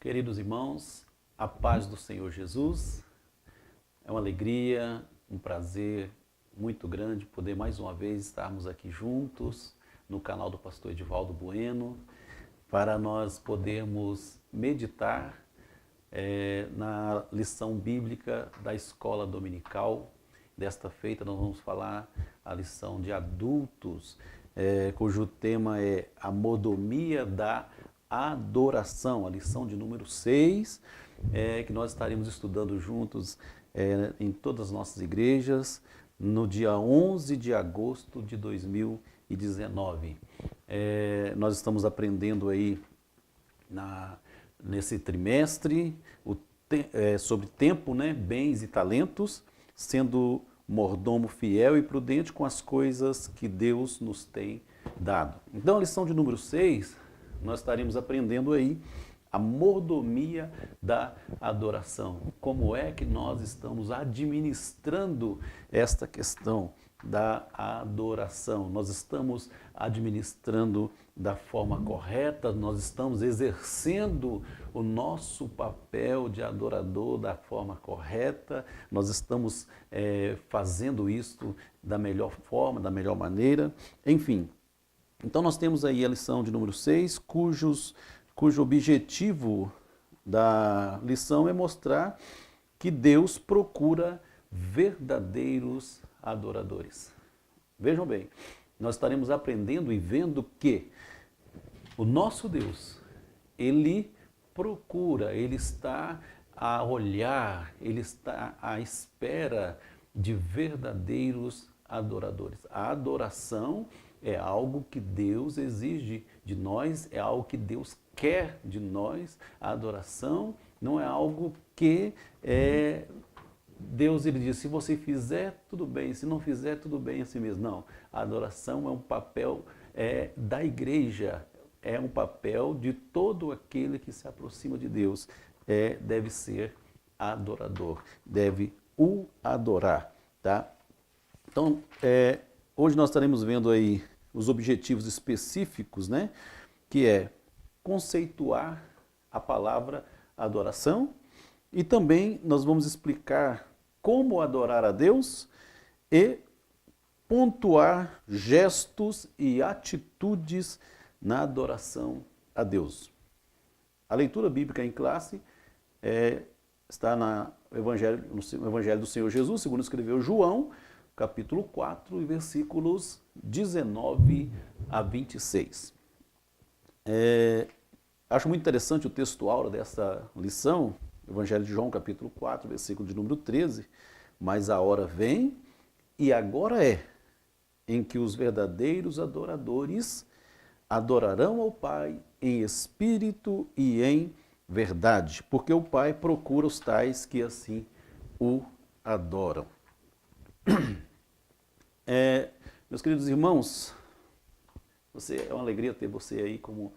Queridos irmãos, a paz do Senhor Jesus, é uma alegria, um prazer muito grande poder mais uma vez estarmos aqui juntos no canal do pastor Edivaldo Bueno, para nós podermos meditar na lição bíblica da escola dominical. Desta feita nós vamos falar a lição de adultos, cujo tema é a mordomia da adoração, a lição de número 6, que nós estaremos estudando juntos em todas as nossas igrejas, no dia 11 de agosto de 2019. Nós estamos aprendendo aí nesse trimestre sobre tempo, bens e talentos, sendo mordomo fiel e prudente com as coisas que Deus nos tem dado. Então, a lição de número 6, nós estaremos aprendendo aí a mordomia da adoração. Como é que nós estamos administrando esta questão da adoração? Nós estamos administrando da forma correta? Nós estamos exercendo o nosso papel de adorador da forma correta? Nós estamos fazendo isso da melhor forma, da melhor maneira? Enfim, então nós temos aí a lição de número 6, cujo objetivo da lição é mostrar que Deus procura verdadeiros adoradores. Vejam bem, nós estaremos aprendendo e vendo que o nosso Deus, Ele procura, Ele está a olhar, Ele está à espera de verdadeiros adoradores. A adoração é algo que Deus exige de nós, é algo que Deus quer de nós. A adoração não é algo que Deus ele diz, se você fizer, tudo bem, se não fizer, tudo bem assim mesmo. Não, a adoração é um papel da igreja, é um papel de todo aquele que se aproxima de Deus. Deve ser adorador, deve o adorar, tá? Então, hoje nós estaremos vendo aí os objetivos específicos, que é conceituar a palavra adoração, e também nós vamos explicar como adorar a Deus e pontuar gestos e atitudes na adoração a Deus. A leitura bíblica em classe está no Evangelho do Senhor Jesus, segundo escreveu João, capítulo 4, versículos 19 a 26. Acho muito interessante o texto aula dessa lição, Evangelho de João, capítulo 4, versículo de número 13. Mas a hora vem, e agora é, em que os verdadeiros adoradores adorarão ao Pai em espírito e em verdade, porque o Pai procura os tais que assim o adoram. Meus queridos irmãos, é uma alegria ter você aí como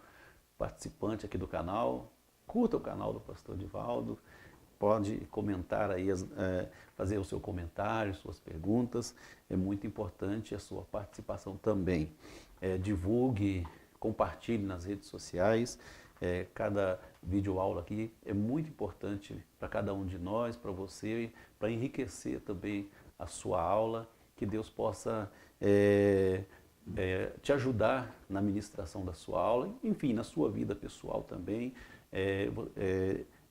participante aqui do canal. Curta o canal do pastor Edivaldo, pode comentar aí, fazer o seu comentário, suas perguntas. É muito importante a sua participação também. Divulgue, compartilhe nas redes sociais. Cada vídeo aula aqui é muito importante para cada um de nós, para você, para enriquecer também a sua aula. Que Deus possa te ajudar na ministração da sua aula, enfim, na sua vida pessoal também. É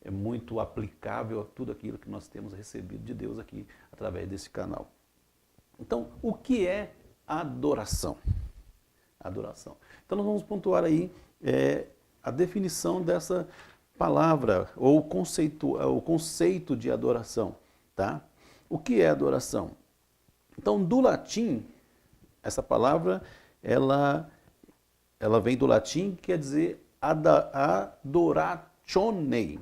muito aplicável a tudo aquilo que nós temos recebido de Deus aqui através desse canal. Então, o que é adoração? Adoração. Então, nós vamos pontuar aí a definição dessa palavra, ou o conceito de adoração, tá? O que é adoração? Então, do latim, essa palavra, ela vem do latim, que quer dizer adoratione,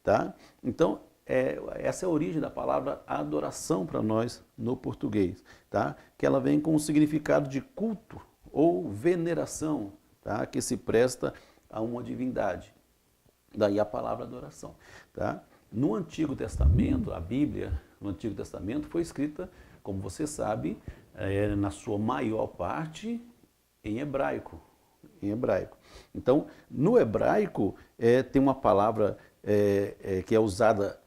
tá? Então, essa é a origem da palavra adoração para nós no português, tá? Que ela vem com o significado de culto ou veneração, tá? Que se presta a uma divindade. Daí a palavra adoração, tá? No Antigo Testamento, a Bíblia, no Antigo Testamento, foi escrita, como você sabe, na sua maior parte, em hebraico. em hebraico. Então, no hebraico, tem uma palavra que é usada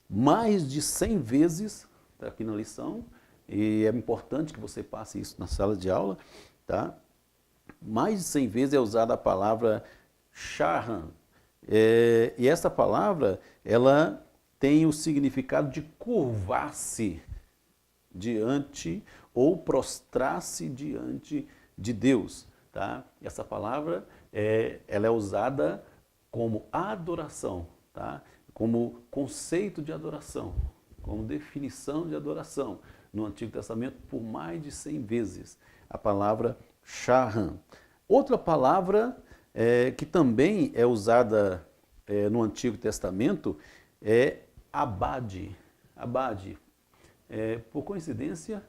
mais de 100 vezes, tá aqui na lição, e é importante que você passe isso na sala de aula, tá? Mais de 100 vezes é usada a palavra shahan. E essa palavra, ela tem o significado de curvar-se diante ou prostrar-se diante de Deus, tá? Essa palavra, ela é usada como adoração, tá? Como conceito de adoração, como definição de adoração no Antigo Testamento por mais de 100 vezes, a palavra shahan. Outra palavra que também é usada no Antigo Testamento é abade. Abade. Por coincidência,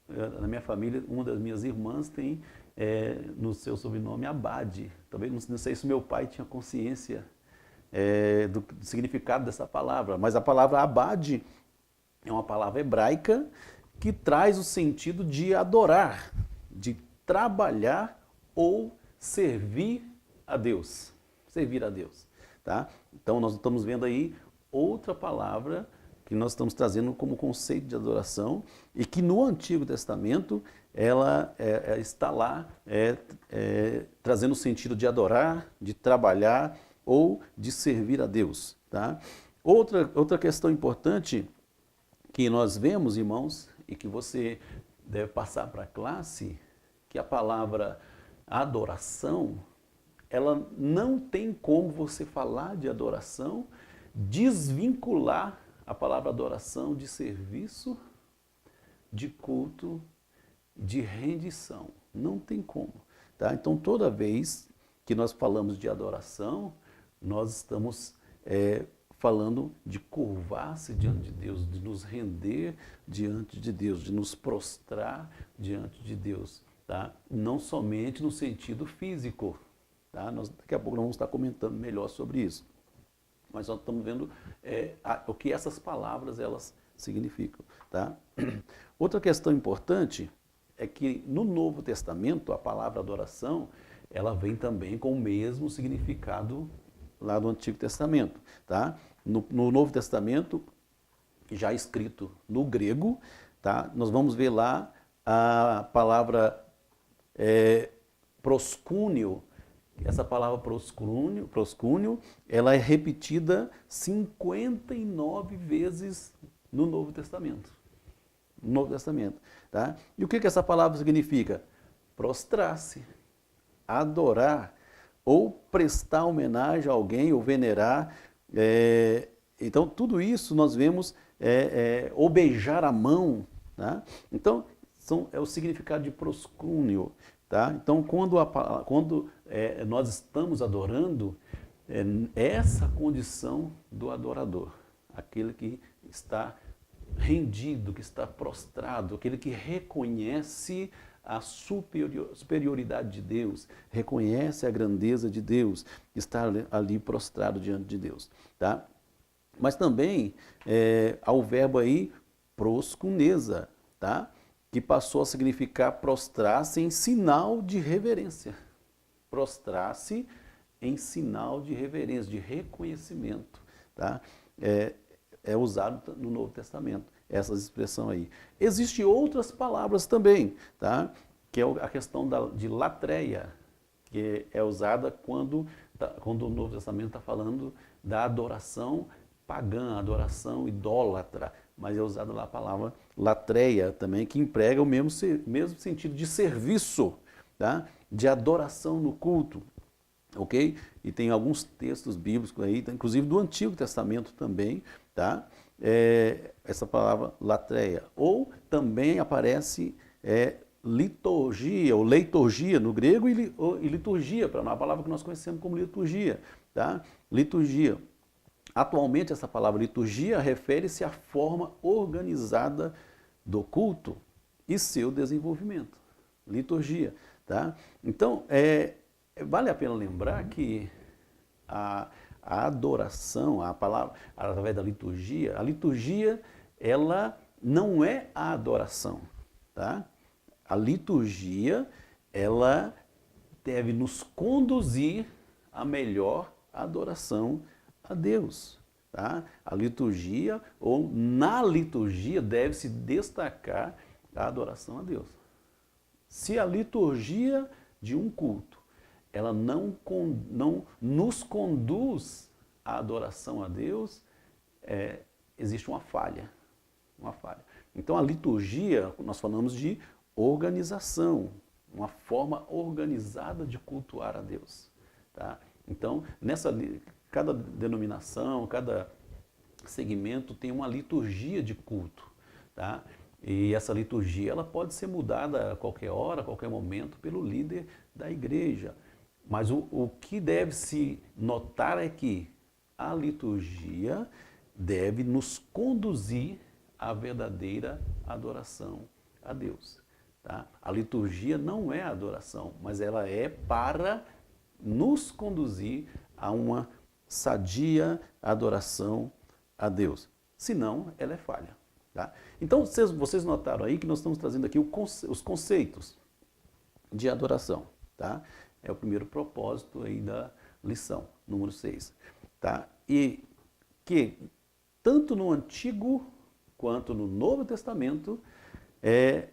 na minha família, uma das minhas irmãs tem no seu sobrenome Abade. Talvez, não sei se meu pai tinha consciência do significado dessa palavra, mas a palavra abade é uma palavra hebraica que traz o sentido de adorar, de trabalhar ou servir a Deus. Servir a Deus, tá? Então nós estamos vendo aí outra palavra que nós estamos trazendo como conceito de adoração e que no Antigo Testamento ela está lá trazendo o sentido de adorar, de trabalhar ou de servir a Deus, tá? Outra questão importante que nós vemos, irmãos, e que você deve passar para a classe, que a palavra adoração, ela não tem como você falar de adoração, desvincular a palavra adoração de serviço, de culto, de rendição. Não tem como, tá? Então, toda vez que nós falamos de adoração, nós estamos falando de curvar-se diante de Deus, de nos render diante de Deus, de nos prostrar diante de Deus, tá? Não somente no sentido físico, tá? Daqui a pouco nós vamos estar comentando melhor sobre isso. Mas nós estamos vendo o que essas palavras elas significam, tá? Outra questão importante é que no Novo Testamento a palavra adoração ela vem também com o mesmo significado lá do Antigo Testamento, tá? No Novo Testamento, já escrito no grego, tá? Nós vamos ver lá a palavra proskúnio. Essa palavra proskúnio, ela é repetida 59 vezes no Novo Testamento. No Novo Testamento, tá? E o que essa palavra significa? Prostrar-se, adorar, ou prestar homenagem a alguém, ou venerar. Então, tudo isso nós vemos, ou beijar a mão. Tá? Então, é o significado de proskúnio. Tá? Então, quando nós estamos adorando, essa condição do adorador, aquele que está rendido, que está prostrado, aquele que reconhece a superioridade de Deus, reconhece a grandeza de Deus, está ali prostrado diante de Deus. Tá? Mas também há o verbo aí proskuneza, tá? Que passou a significar prostrar-se em sinal de reverência. Prostrar-se em sinal de reverência, de reconhecimento. Tá? É usado no Novo Testamento, essa expressão aí. Existem outras palavras também, tá? Que é a questão de latreia, que é usada quando o Novo Testamento está falando da adoração pagã, adoração idólatra, mas é usada lá a palavra latreia também, que emprega o mesmo sentido de serviço, tá? De adoração no culto, ok? E tem alguns textos bíblicos aí, inclusive do Antigo Testamento também, tá? Essa palavra latreia. Ou também aparece liturgia, ou leiturgia no grego, e liturgia, para uma palavra que nós conhecemos como liturgia, tá? Liturgia. Atualmente, essa palavra liturgia refere-se à forma organizada do culto e seu desenvolvimento. Liturgia, tá? Então, vale a pena lembrar que a adoração, a palavra, através da liturgia, a liturgia, ela não é a adoração, tá? A liturgia, ela deve nos conduzir à melhor adoração a Deus. Tá? A liturgia, ou na liturgia, deve-se destacar a adoração a Deus. Se a liturgia de um culto, ela não nos conduz à adoração a Deus, existe uma falha. Então a liturgia, nós falamos de organização, uma forma organizada de cultuar a Deus. Tá? Então, cada denominação, cada segmento tem uma liturgia de culto. Tá? E essa liturgia ela pode ser mudada a qualquer hora, a qualquer momento, pelo líder da igreja. Mas o que deve se notar é que a liturgia deve nos conduzir à verdadeira adoração a Deus. Tá? A liturgia não é adoração, mas ela é para nos conduzir a uma sadia adoração a Deus. Senão, ela é falha. Tá? Então, vocês notaram aí que nós estamos trazendo aqui os conceitos de adoração. Tá? É o primeiro propósito aí da lição, número 6. Tá? E que, tanto no Antigo quanto no Novo Testamento,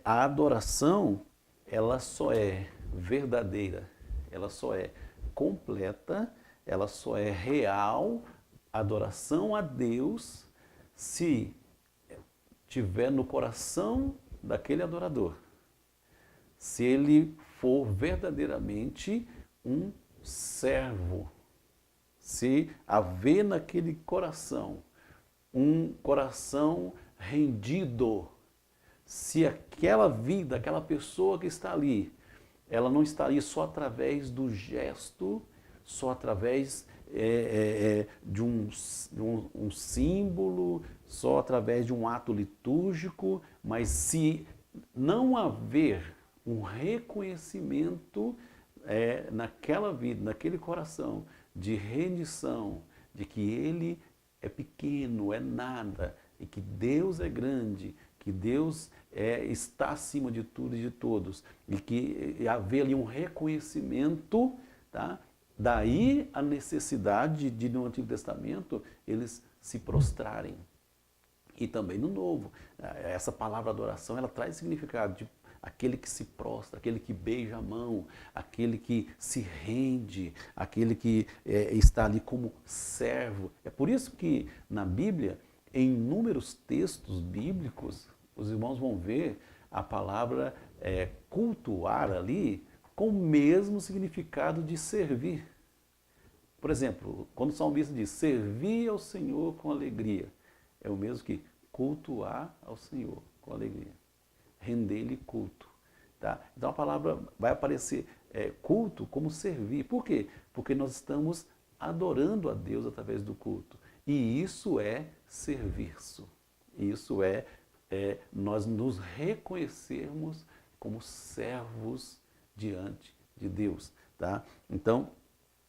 a adoração, ela só é verdadeira, ela só é completa, ela só é real, adoração a Deus, se tiver no coração daquele adorador, se ele for verdadeiramente um servo, se haver naquele coração um coração rendido, se aquela vida, aquela pessoa que está ali, ela não está ali só através do gesto, só através de um símbolo, só através de um ato litúrgico, mas se não haver um reconhecimento naquela vida, naquele coração, de rendição, de que ele é pequeno, é nada, e que Deus é grande, que Deus está acima de tudo e de todos, e que haver ali um reconhecimento, tá? Daí a necessidade de, no Antigo Testamento, eles se prostrarem. E também no Novo. Essa palavra adoração, ela traz significado de aquele que se prostra, aquele que beija a mão, aquele que se rende, aquele que está ali como servo. É por isso que na Bíblia, em inúmeros textos bíblicos, os irmãos vão ver a palavra cultuar ali com o mesmo significado de servir. Por exemplo, quando o salmista diz, servir ao Senhor com alegria, é o mesmo que cultuar ao Senhor com alegria. Render-lhe culto. Tá? Então a palavra vai aparecer culto como servir. Por quê? Porque nós estamos adorando a Deus através do culto. E isso é serviço. Isso é nós nos reconhecermos como servos diante de Deus. Tá? Então,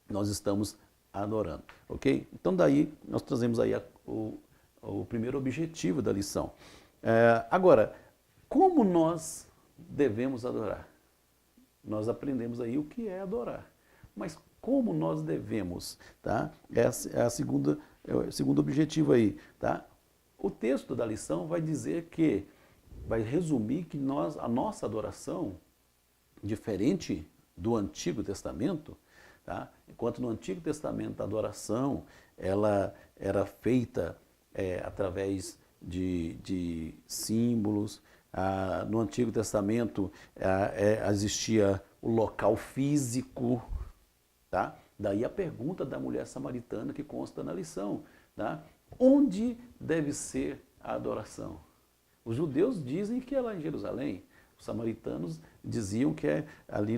nós estamos adorando. Ok? Então daí nós trazemos aí o primeiro objetivo da lição. Agora, como nós devemos adorar? Nós aprendemos aí o que é adorar. Mas como nós devemos? Tá? É o segundo objetivo aí. Tá? O texto da lição vai dizer que, vai resumir que a nossa adoração, diferente do Antigo Testamento, tá? Enquanto no Antigo Testamento a adoração ela era feita através de símbolos. No Antigo Testamento existia o local físico. Tá? Daí a pergunta da mulher samaritana que consta na lição. Tá? Onde deve ser a adoração? Os judeus dizem que é lá em Jerusalém. Os samaritanos diziam que é ali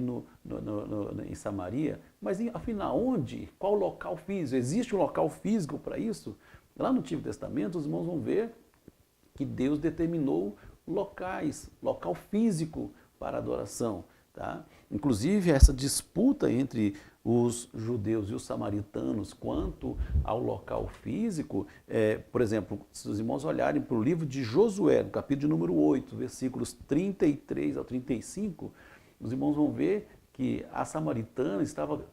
em Samaria. Mas afinal, onde? Qual local físico? Existe um local físico para isso? Lá no Antigo Testamento, os irmãos vão ver que Deus determinou local físico para adoração. Tá? Inclusive, essa disputa entre os judeus e os samaritanos quanto ao local físico, por exemplo, se os irmãos olharem para o livro de Josué, no capítulo de número 8, versículos 33 ao 35, os irmãos vão ver que a samaritana estava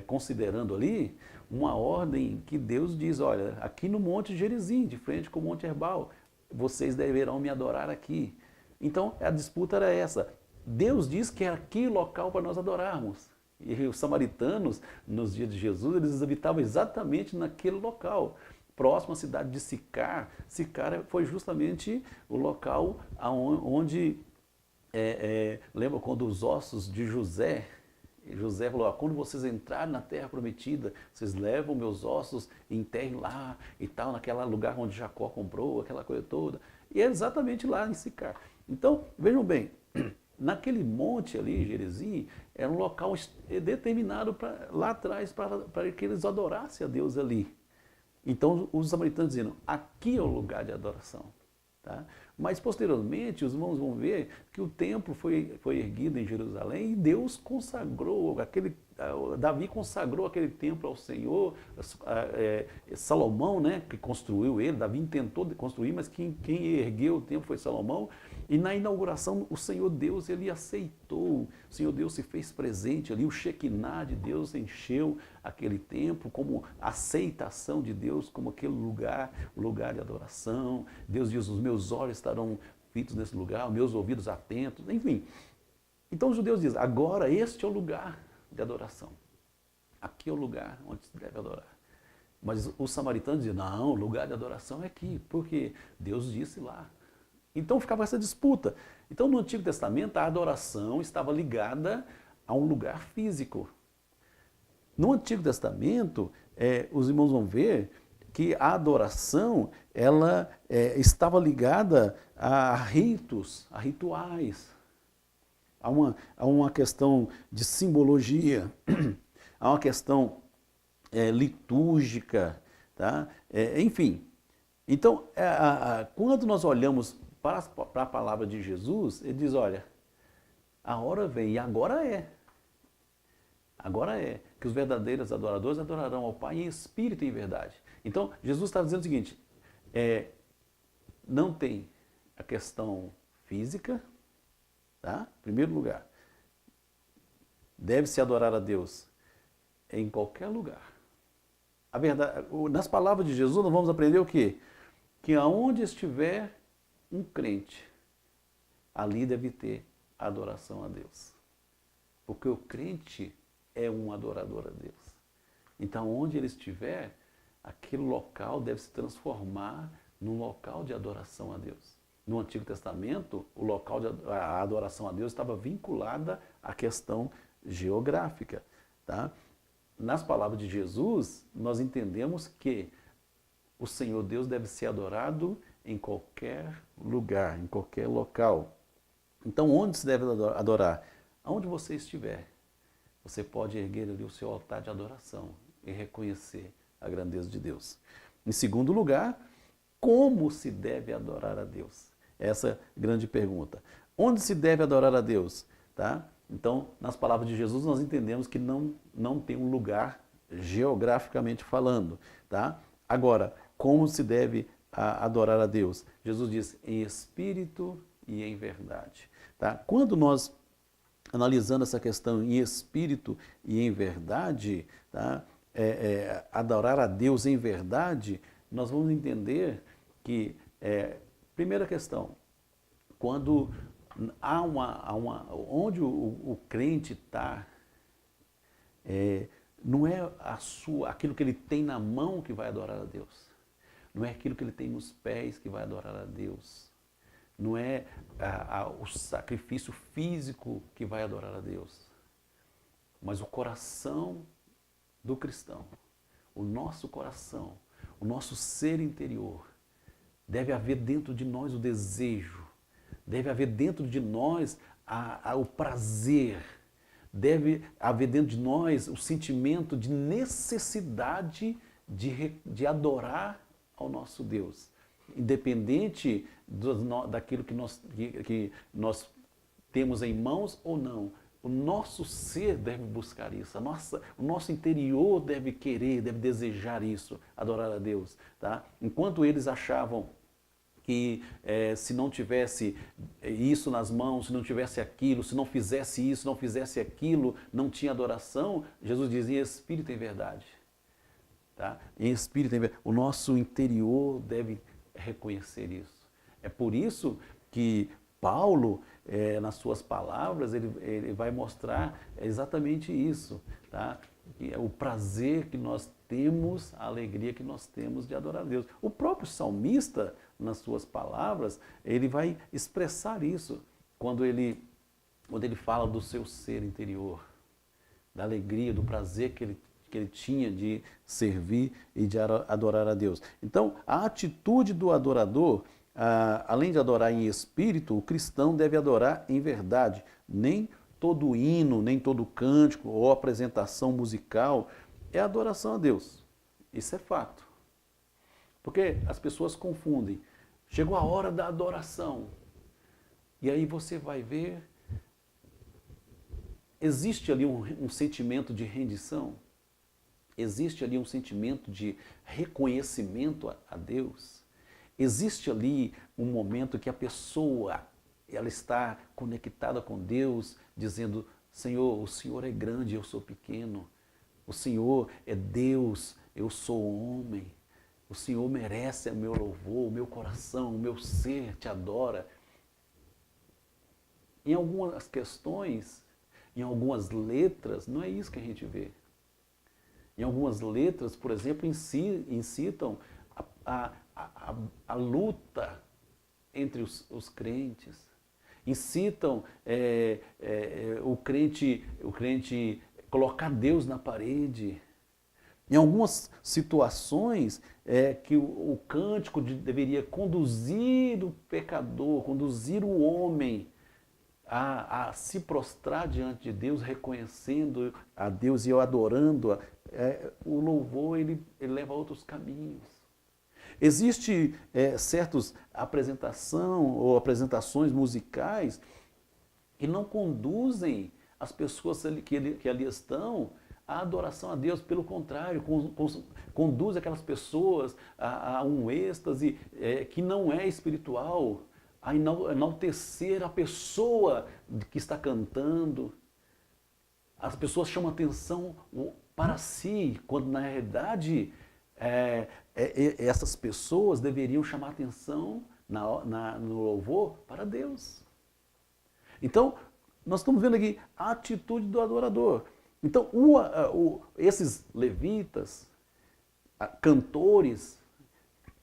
considerando ali uma ordem que Deus diz, olha, aqui no Monte Gerizim, de frente com o Monte Herbal, vocês deverão me adorar aqui. Então, a disputa era essa. Deus diz que é aqui o local para nós adorarmos. E os samaritanos, nos dias de Jesus, eles habitavam exatamente naquele local, próximo à cidade de Sicar. Sicar foi justamente o local onde, lembra quando os ossos de José falou, quando vocês entrarem na terra prometida, vocês levam meus ossos e enterrem lá e tal, naquele lugar onde Jacó comprou, aquela coisa toda. E é exatamente lá em Sicar. Então, vejam bem, naquele monte ali, Gerizim, era um local determinado lá atrás para que eles adorassem a Deus ali. Então os samaritanos dizendo, aqui é o lugar de adoração. Tá? Mas posteriormente os irmãos vão ver que o templo foi erguido em Jerusalém e Deus consagrou, Davi consagrou aquele templo ao Senhor, Salomão, né, que construiu ele, Davi tentou construir, mas quem ergueu o templo foi Salomão. E na inauguração o Senhor Deus, ele aceitou, o Senhor Deus se fez presente ali, o Shekinah de Deus encheu aquele templo como aceitação de Deus, como aquele lugar, o lugar de adoração. Deus diz, os meus olhos estarão fitos nesse lugar, os meus ouvidos atentos, enfim. Então os judeus dizem, agora este é o lugar de adoração. Aqui é o lugar onde se deve adorar. Mas os samaritanos dizem, não, o lugar de adoração é aqui, porque Deus disse lá. Então ficava essa disputa. Então no Antigo Testamento a adoração estava ligada a um lugar físico. No Antigo Testamento, os irmãos vão ver que a adoração ela estava ligada a ritos, a rituais, a uma questão de simbologia, a uma questão litúrgica, tá? Enfim. Então, quando nós olhamos para a palavra de Jesus, ele diz, olha, a hora vem, e agora é, que os verdadeiros adoradores adorarão ao Pai em espírito e em verdade. Então, Jesus está dizendo o seguinte, não tem a questão física, tá? Em primeiro lugar, deve-se adorar a Deus em qualquer lugar. A verdade, nas palavras de Jesus, nós vamos aprender o quê? Que aonde estiver um crente, ali deve ter adoração a Deus. Porque o crente é um adorador a Deus. Então, onde ele estiver, aquele local deve se transformar num local de adoração a Deus. No Antigo Testamento, o local de a adoração a Deus estava vinculada à questão geográfica. Tá? Nas palavras de Jesus, nós entendemos que o Senhor Deus deve ser adorado em qualquer lugar, em qualquer local. Então, onde se deve adorar? Aonde você estiver, você pode erguer ali o seu altar de adoração e reconhecer a grandeza de Deus. Em segundo lugar, como se deve adorar a Deus? Essa é a grande pergunta. Onde se deve adorar a Deus? Tá? Então, nas palavras de Jesus, nós entendemos que não tem um lugar geograficamente falando. Tá? Agora, como se deve adorar a Deus? Jesus diz, em espírito e em verdade. Tá? Quando nós, analisando essa questão em espírito e em verdade, tá? Adorar a Deus em verdade, nós vamos entender que, primeira questão, quando há onde o crente está, não é aquilo que ele tem na mão que vai adorar a Deus. Não é aquilo que ele tem nos pés que vai adorar a Deus. Não é o sacrifício físico que vai adorar a Deus. Mas o coração do cristão, o nosso coração, o nosso ser interior, deve haver dentro de nós o desejo, deve haver dentro de nós o prazer, deve haver dentro de nós o sentimento de necessidade de adorar ao nosso Deus, independente daquilo que nós temos em mãos ou não. O nosso ser deve buscar isso, o nosso interior deve querer, deve desejar isso, adorar a Deus. Tá? Enquanto eles achavam que se não tivesse isso nas mãos, se não tivesse aquilo, se não fizesse isso, não fizesse aquilo, não tinha adoração. Jesus dizia: espírito em verdade. Tá? Em espírito em verdade. O nosso interior deve reconhecer isso. É por isso que Paulo, nas suas palavras, ele vai mostrar exatamente isso. Tá? O prazer que nós temos, a alegria que nós temos de adorar a Deus. O próprio salmista, nas suas palavras, ele vai expressar isso quando ele fala do seu ser interior, da alegria, do prazer que ele tinha de servir e de adorar a Deus. Então, a atitude do adorador, além de adorar em espírito, o cristão deve adorar em verdade. Nem todo hino, nem todo cântico ou apresentação musical é adoração a Deus. Isso é fato. Porque as pessoas confundem. Chegou a hora da adoração. E aí você vai ver, existe ali um sentimento de rendição? Existe ali um sentimento de reconhecimento a Deus? Existe ali um momento que a pessoa, ela está conectada com Deus, dizendo: Senhor, o Senhor é grande, eu sou pequeno. O Senhor é Deus, eu sou homem. O Senhor merece o meu louvor, o meu coração, o meu ser te adora. Em algumas questões, em algumas letras, não é isso que a gente vê. Em algumas letras, por exemplo, incitam a luta entre os crentes. Incitam o crente colocar Deus na parede. Em algumas situações, que o cântico deveria conduzir o pecador, conduzir o homem a se prostrar diante de Deus, reconhecendo a Deus e adorando, o louvor ele leva a outros caminhos. Existe certas apresentações musicais que não conduzem as pessoas que ali estão à adoração a Deus. Pelo contrário, conduz aquelas pessoas a um êxtase que não é espiritual, a enaltecer a pessoa que está cantando. As pessoas chamam atenção para si, quando na realidade essas pessoas deveriam chamar atenção no louvor para Deus. Então, nós estamos vendo aqui a atitude do adorador. Então, esses levitas, cantores,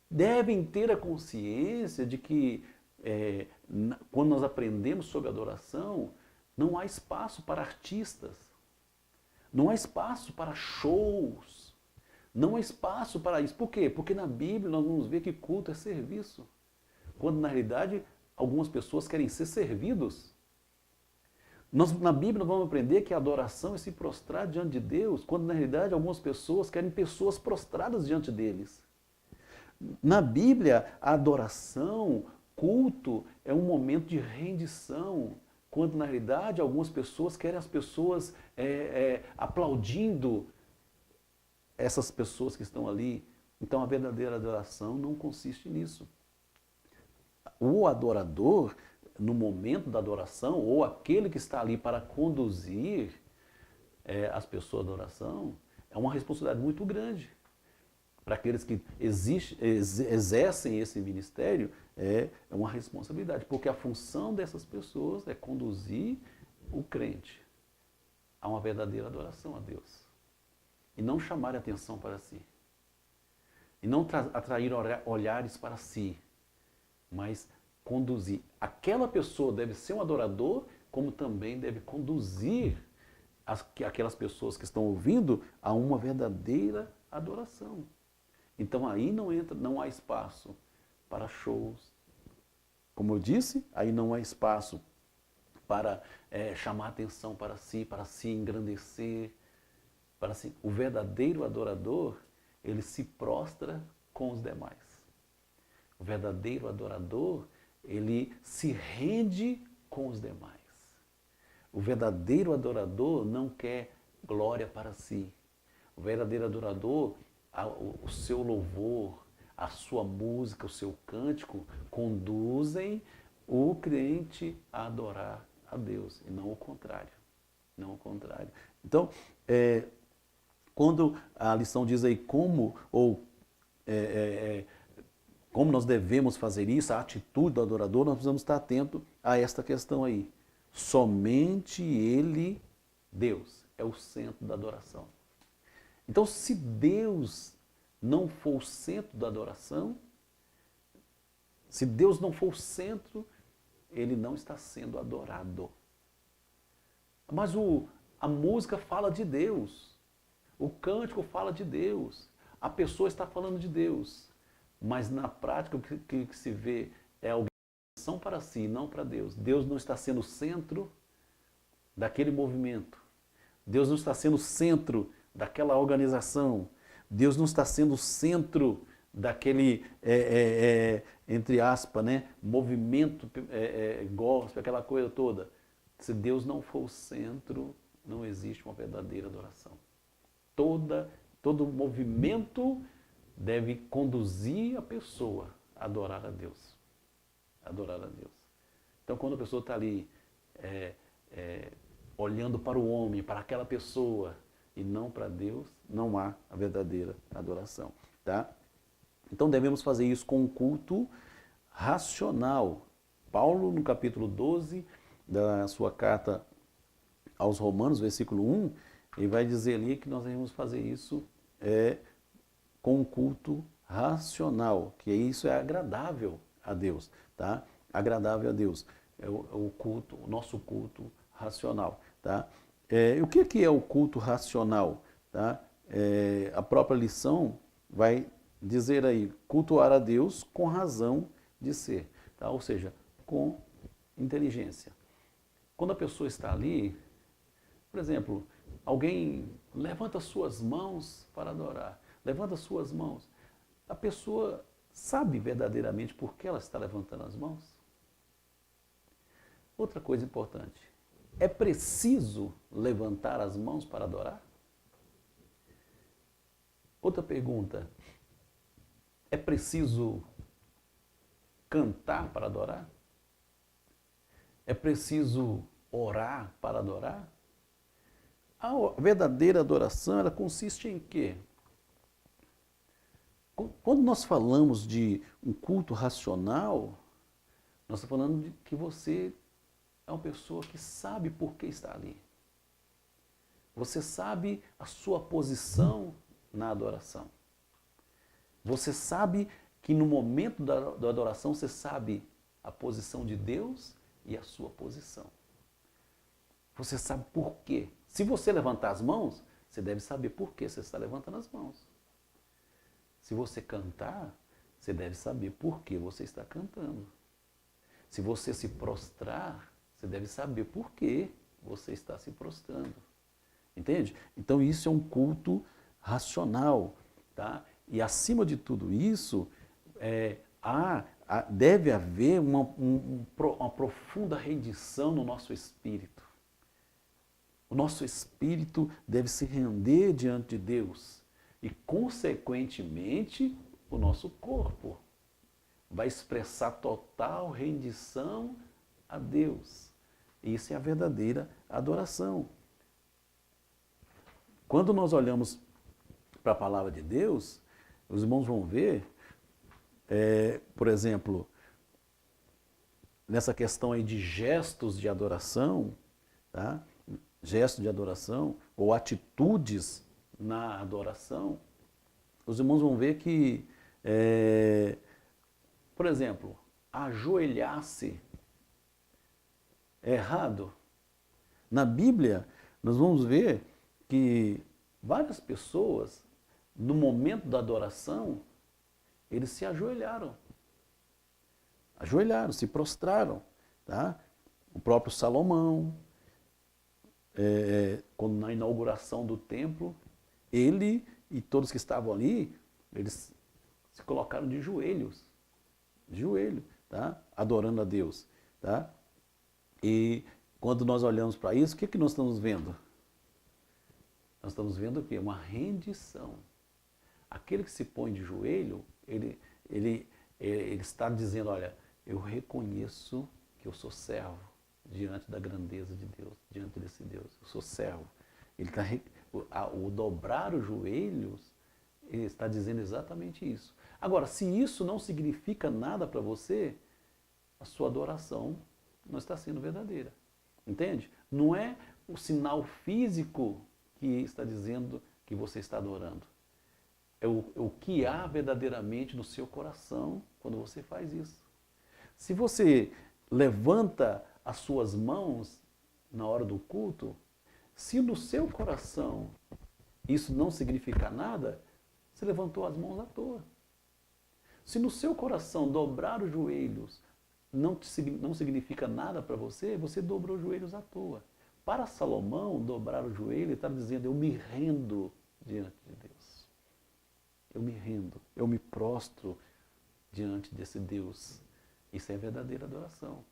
devem ter a consciência de que quando nós aprendemos sobre adoração, não há espaço para artistas, não há espaço para shows, não há espaço para isso. Por quê? Porque na Bíblia nós vamos ver que culto é serviço, quando na realidade algumas pessoas querem ser servidos. Na Bíblia nós vamos aprender que a adoração é se prostrar diante de Deus, quando na realidade algumas pessoas querem pessoas prostradas diante deles. Na Bíblia, a adoração, culto, é um momento de rendição, quando na realidade algumas pessoas querem as pessoas aplaudindo essas pessoas que estão ali. Então a verdadeira adoração não consiste nisso. O adorador, no momento da adoração, ou aquele que está ali para conduzir as pessoas da oração, é uma responsabilidade muito grande. Para aqueles que exercem esse ministério, é uma responsabilidade, porque a função dessas pessoas é conduzir o crente a uma verdadeira adoração a Deus. E não chamar a atenção para si. E não atrair olhares para si, mas conduzir. Aquela pessoa deve ser um adorador, como também deve conduzir aquelas pessoas que estão ouvindo a uma verdadeira adoração. Então aí não há espaço para shows. Como eu disse, aí não há espaço para chamar atenção para si engrandecer. O verdadeiro adorador, ele se prostra com os demais. O verdadeiro adorador, ele se rende com os demais. O verdadeiro adorador não quer glória para si. O verdadeiro adorador, o seu louvor, a sua música, o seu cântico conduzem o crente a adorar a Deus, e não o contrário. Não o contrário. Então, quando a lição diz aí como nós devemos fazer isso, a atitude do adorador, nós precisamos estar atentos a esta questão aí. Somente Ele, Deus, é o centro da adoração. Então, se Deus não for o centro da adoração, se Deus não for o centro, Ele não está sendo adorado. Mas a música fala de Deus, o cântico fala de Deus, a pessoa está falando de Deus, mas na prática o que se vê é alguém são para si, não para Deus. Deus não está sendo o centro daquele movimento. Deus não está sendo o centro daquela organização. Deus não está sendo o centro daquele, entre aspas, né, movimento gospel, aquela coisa toda. Se Deus não for o centro, não existe uma verdadeira adoração. Todo movimento deve conduzir a pessoa a adorar a Deus. Adorar a Deus. Então, quando a pessoa está ali olhando para o homem, para aquela pessoa, e não para Deus, não há a verdadeira adoração. Tá? Então, devemos fazer isso com um culto racional. Paulo, no capítulo 12 da sua carta aos Romanos, versículo 1, ele vai dizer ali que nós devemos fazer isso com um culto racional, que isso é agradável a Deus, tá? Agradável a Deus. É o culto, o nosso culto racional, tá? O que é o culto racional? Tá? A própria lição vai dizer aí, cultuar a Deus com razão de ser, tá? Ou seja, com inteligência. Quando a pessoa está ali, por exemplo, alguém levanta suas mãos para adorar, levanta suas mãos, a pessoa sabe verdadeiramente por que ela está levantando as mãos? Outra coisa importante, é preciso levantar as mãos para adorar? Outra pergunta, é preciso cantar para adorar? É preciso orar para adorar? A verdadeira adoração, ela consiste em quê? Quando nós falamos de um culto racional, nós estamos falando de que você é uma pessoa que sabe por que está ali. Você sabe a sua posição na adoração. Você sabe que no momento da adoração, você sabe a posição de Deus e a sua posição. Você sabe por quê. Se você levantar as mãos, você deve saber por que você está levantando as mãos. Se você cantar, você deve saber por que você está cantando. Se você se prostrar, você deve saber por que você está se prostrando. Entende? Então isso é um culto racional. Tá? E acima de tudo isso, deve haver uma profunda rendição no nosso espírito. O nosso espírito deve se render diante de Deus. E, consequentemente, o nosso corpo vai expressar total rendição a Deus. Isso é a verdadeira adoração. Quando nós olhamos para a palavra de Deus, os irmãos vão ver, por exemplo, nessa questão aí de gestos de adoração, tá? Gestos de adoração ou atitudes na adoração, os irmãos vão ver que, por exemplo, ajoelhar-se é errado. Na Bíblia, nós vamos ver que várias pessoas, no momento da adoração, eles se ajoelharam. Ajoelharam, se prostraram. Tá? O próprio Salomão, quando na inauguração do templo, ele e todos que estavam ali, eles se colocaram de joelhos, tá? Adorando a Deus. Tá? E quando nós olhamos para isso, o que nós estamos vendo? Nós estamos vendo o quê? Uma rendição. Aquele que se põe de joelho, Ele, ele está dizendo, olha, eu reconheço que eu sou servo diante da grandeza de Deus, diante desse Deus. Eu sou servo. Ele está, o dobrar os joelhos, ele está dizendo exatamente isso. Agora, se isso não significa nada para você, a sua adoração não está sendo verdadeira. Entende? Não é o sinal físico que está dizendo que você está adorando. É o que há verdadeiramente no seu coração quando você faz isso. Se você levanta as suas mãos na hora do culto, se no seu coração isso não significa nada, você levantou as mãos à toa. Se no seu coração dobrar os joelhos não significa nada para você, você dobrou os joelhos à toa. Para Salomão, dobrar o joelho, ele está dizendo, eu me rendo diante de Deus. Eu me rendo, eu me prostro diante desse Deus. Isso é verdadeira adoração.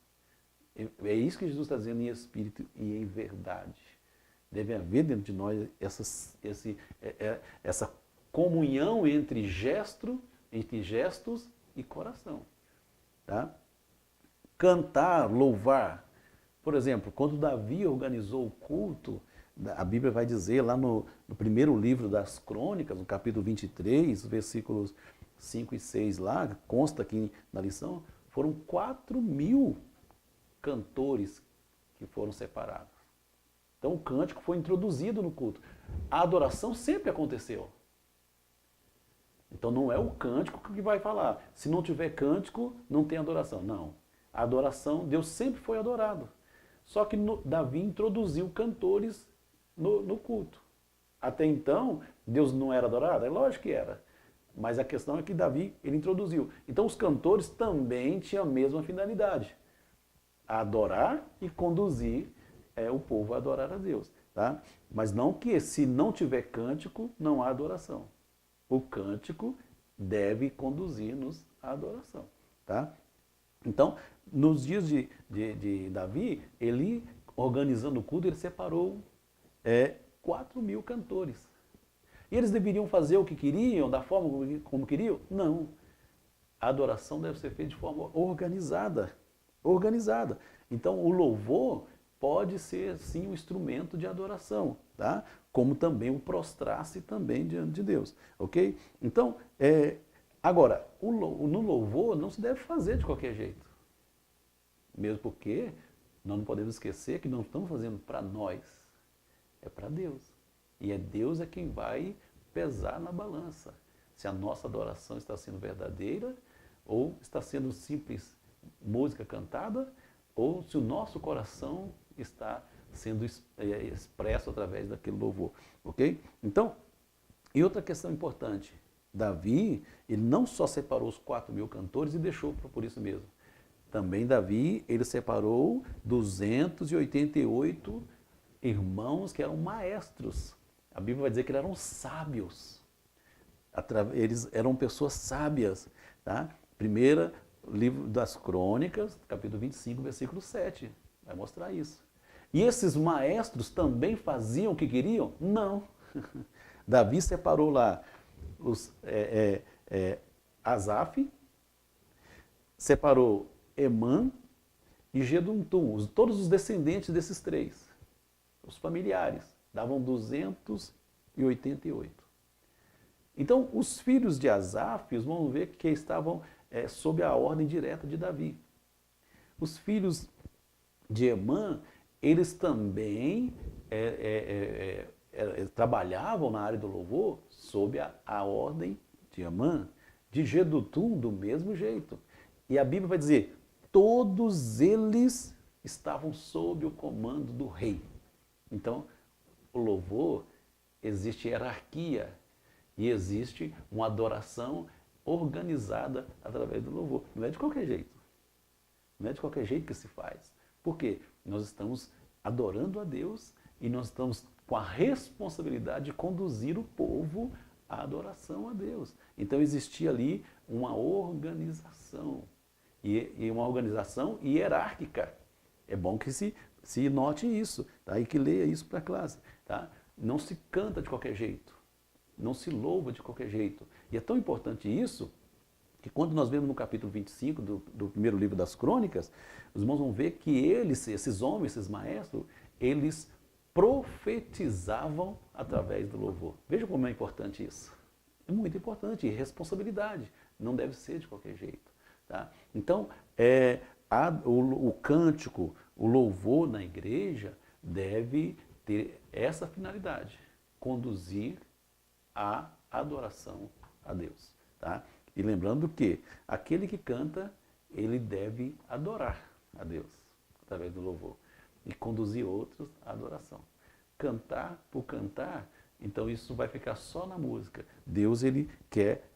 É isso que Jesus está dizendo em espírito e em verdade. Deve haver dentro de nós essa comunhão entre gestos e coração. Tá? Cantar, louvar. Por exemplo, quando Davi organizou o culto, a Bíblia vai dizer lá no primeiro livro das Crônicas, no capítulo 23, versículos 5 e 6 lá, consta aqui na lição, foram 4.000 cantores que foram separados. Então o cântico foi introduzido no culto. A adoração sempre aconteceu. Então não é o cântico que vai falar. Se não tiver cântico, não tem adoração. Não. A adoração, Deus sempre foi adorado. Só que Davi introduziu cantores no culto. Até então, Deus não era adorado? É lógico que era. Mas a questão é que Davi, ele introduziu. Então os cantores também tinham a mesma finalidade. A adorar e conduzir o povo a adorar a Deus. Tá? Mas não que se não tiver cântico, não há adoração. O cântico deve conduzir-nos à adoração. Tá? Então, nos dias de Davi, ele, organizando o culto, ele separou 4.000 cantores. E eles deveriam fazer o que queriam, da forma como queriam? Não. A adoração deve ser feita de forma organizada. Organizada. Então, o louvor pode ser, sim, um instrumento de adoração, tá? Como também o prostrar-se também diante de Deus, ok? Então, agora, no louvor não se deve fazer de qualquer jeito. Mesmo porque nós não podemos esquecer que não estamos fazendo para nós, é para Deus. E Deus é quem vai pesar na balança. Se a nossa adoração está sendo verdadeira ou está sendo simples música cantada, ou se o nosso coração está sendo expresso através daquele louvor, ok? Então, e outra questão importante, Davi, ele não só separou os 4.000 cantores e deixou por isso mesmo. Também Davi, ele separou 288 irmãos que eram maestros. A Bíblia vai dizer que eles eram sábios. Eles eram pessoas sábias, tá? Primeira livro das Crônicas, capítulo 25, versículo 7. Vai mostrar isso. E esses maestros também faziam o que queriam? Não. Davi separou lá Asaf, separou Emã e Geduntum, todos os descendentes desses três, os familiares, davam 288. Então, os filhos de Asaf, vamos ver que estavam sob a ordem direta de Davi. Os filhos de Emã, eles também trabalhavam na área do louvor sob a ordem de Emã, de Gedutum, do mesmo jeito. E a Bíblia vai dizer, todos eles estavam sob o comando do rei. Então, o louvor, existe hierarquia e existe uma adoração organizada através do louvor. Não é de qualquer jeito. Não é de qualquer jeito que se faz. Por quê? Nós estamos adorando a Deus e nós estamos com a responsabilidade de conduzir o povo à adoração a Deus. Então existia ali uma organização, e uma organização hierárquica. É bom que se note isso, tá? E que leia isso para a classe. Tá? Não se canta de qualquer jeito, não se louva de qualquer jeito. E é tão importante isso que quando nós vemos no capítulo 25 do primeiro livro das Crônicas, os irmãos vão ver que eles, esses homens, esses maestros, eles profetizavam através do louvor. Veja como é importante isso. É muito importante, e responsabilidade. Não deve ser de qualquer jeito. Tá? Então, o cântico, o louvor na igreja deve ter essa finalidade, conduzir a adoração a Deus. Tá? E lembrando que aquele que canta, ele deve adorar a Deus através do louvor e conduzir outros à adoração. Cantar por cantar, então isso vai ficar só na música. Deus, ele quer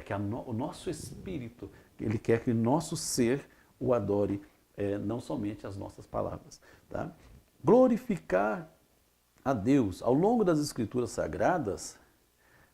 que o nosso espírito, ele quer que o nosso ser o adore, não somente as nossas palavras. Tá? Glorificar a Deus. Ao longo das Escrituras Sagradas,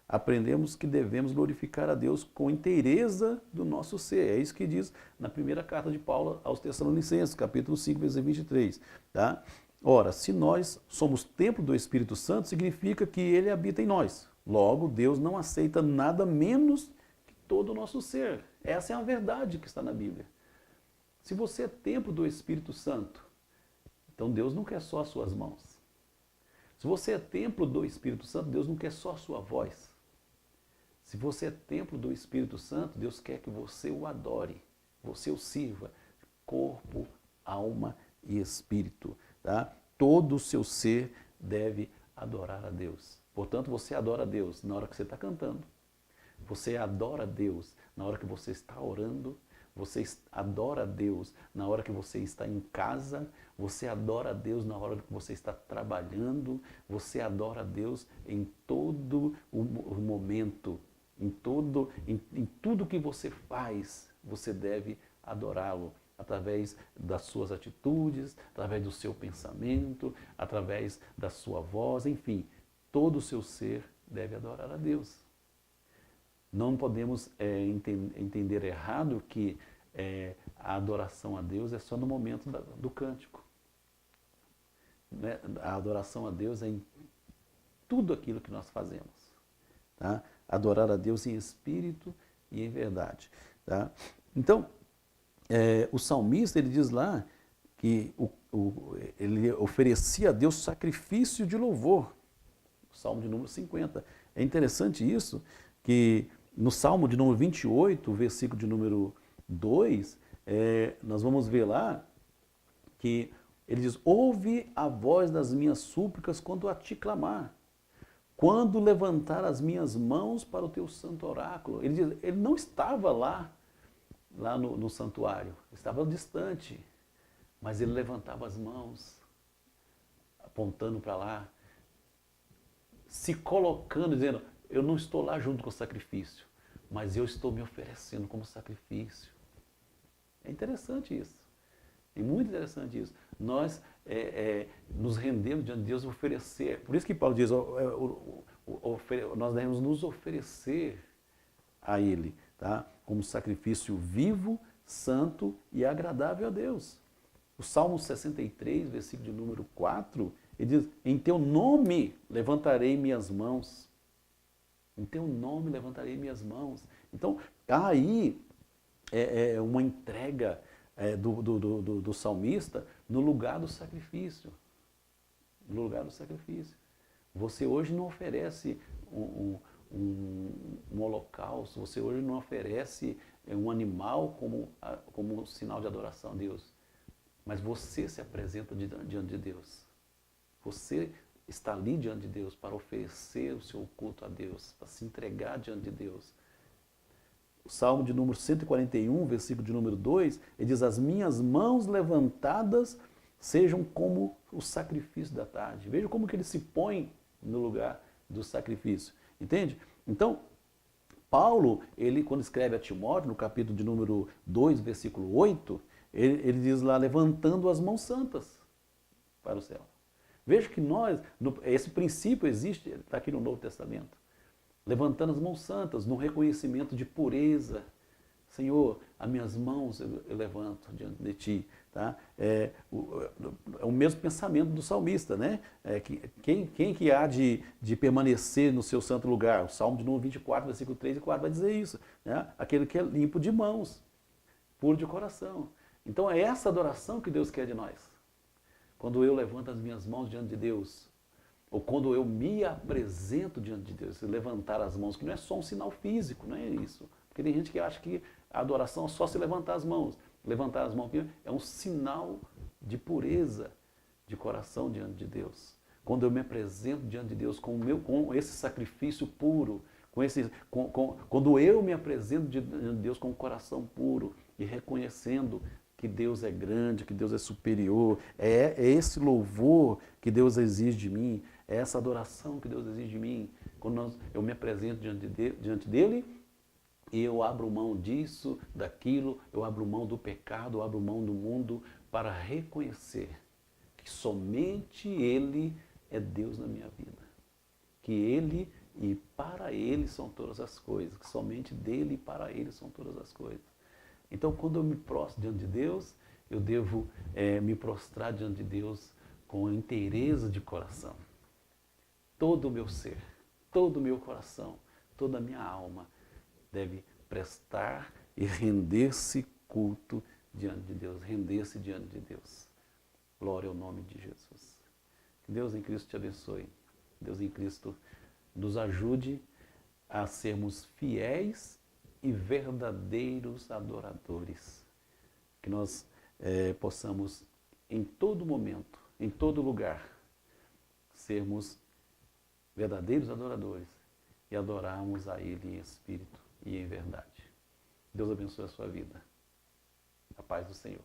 aprendemos que devemos glorificar a Deus com inteireza do nosso ser. É isso que diz na primeira carta de Paulo aos Tessalonicenses, capítulo 5, versículo 23. Tá? Ora, se nós somos templo do Espírito Santo, significa que ele habita em nós. Logo, Deus não aceita nada menos que todo o nosso ser. Essa é a verdade que está na Bíblia. Se você é templo do Espírito Santo, então Deus não quer só as suas mãos. Se você é templo do Espírito Santo, Deus não quer só a sua voz. Se você é templo do Espírito Santo, Deus quer que você o adore, você o sirva, corpo, alma e espírito. Tá? Todo o seu ser deve adorar a Deus. Portanto, você adora a Deus na hora que você está cantando. Você adora a Deus na hora que você está orando. Você adora a Deus na hora que você está em casa. Você adora a Deus na hora que você está trabalhando. Você adora a Deus em todo o momento. Em tudo que você faz, você deve adorá-lo. Através das suas atitudes, através do seu pensamento, através da sua voz, enfim, todo o seu ser deve adorar a Deus. Não podemos entender errado que a adoração a Deus é só no momento do cântico. Né? A adoração a Deus é em tudo aquilo que nós fazemos. Tá? Adorar a Deus em espírito e em verdade. Tá? Então, o salmista, ele diz lá que ele oferecia a Deus sacrifício de louvor. O Salmo de número 50. É interessante isso, que no Salmo de número 28, versículo de número 2, nós vamos ver lá que ele diz: ouve a voz das minhas súplicas quando a ti clamar, quando levantar as minhas mãos para o teu santo oráculo. Ele diz, ele não estava lá no santuário, estava distante, mas ele levantava as mãos, apontando para lá, se colocando, dizendo, eu não estou lá junto com o sacrifício, mas eu estou me oferecendo como sacrifício. É interessante isso, é muito interessante isso. Nós nos rendemos diante de Deus e oferecer, por isso que Paulo diz, nós devemos nos oferecer a Ele, tá? Como sacrifício vivo, santo e agradável a Deus. O Salmo 63, versículo de número 4, ele diz, em teu nome levantarei minhas mãos. Em teu nome levantarei minhas mãos. Então, aí uma entrega do salmista no lugar do sacrifício. No lugar do sacrifício. Você hoje não oferece um holocausto, você hoje não oferece um animal como sinal de adoração a Deus, mas você se apresenta diante de Deus. Você está ali diante de Deus para oferecer o seu culto a Deus, para se entregar diante de Deus. O Salmo de número 141, versículo de número 2, ele diz, as minhas mãos levantadas sejam como o sacrifício da tarde. Veja como que ele se põe no lugar do sacrifício. Entende? Então, Paulo, ele quando escreve a Timóteo, no capítulo de número 2, versículo 8, ele diz lá, levantando as mãos santas para o céu. Veja que esse princípio existe, está aqui no Novo Testamento. Levantando as mãos santas, no reconhecimento de pureza, Senhor, as minhas mãos eu levanto diante de Ti. Tá? É o mesmo pensamento do salmista, né? Quem que há de permanecer no seu santo lugar? O Salmo de número 24, versículo 3 e 4 vai dizer isso. Né? Aquele que é limpo de mãos, puro de coração. Então é essa adoração que Deus quer de nós. Quando eu levanto as minhas mãos diante de Deus, ou quando eu me apresento diante de Deus, levantar as mãos, que não é só um sinal físico, não é isso. Porque tem gente que acha que a adoração é só se levantar as mãos. Levantar as mãos é um sinal de pureza de coração diante de Deus. Quando eu me apresento diante de Deus com esse sacrifício puro, quando eu me apresento diante de Deus com o coração puro e reconhecendo que Deus é grande, que Deus é superior, é esse louvor que Deus exige de mim, é essa adoração que Deus exige de mim. Quando eu me apresento diante dele, e eu abro mão disso, daquilo, eu abro mão do pecado, eu abro mão do mundo para reconhecer que somente Ele é Deus na minha vida. Que Ele e para Ele são todas as coisas, que somente dele e para Ele são todas as coisas. Então, quando eu me prostro diante de Deus, eu devo me prostrar diante de Deus com inteireza de coração. Todo o meu ser, todo o meu coração, toda a minha alma deve prestar e render-se culto diante de Deus, render-se diante de Deus. Glória ao nome de Jesus. Que Deus em Cristo te abençoe. Deus em Cristo nos ajude a sermos fiéis e verdadeiros adoradores. Que nós possamos, em todo momento, em todo lugar, sermos verdadeiros adoradores e adorarmos a Ele em espírito e em verdade. Deus abençoe a sua vida. A paz do Senhor.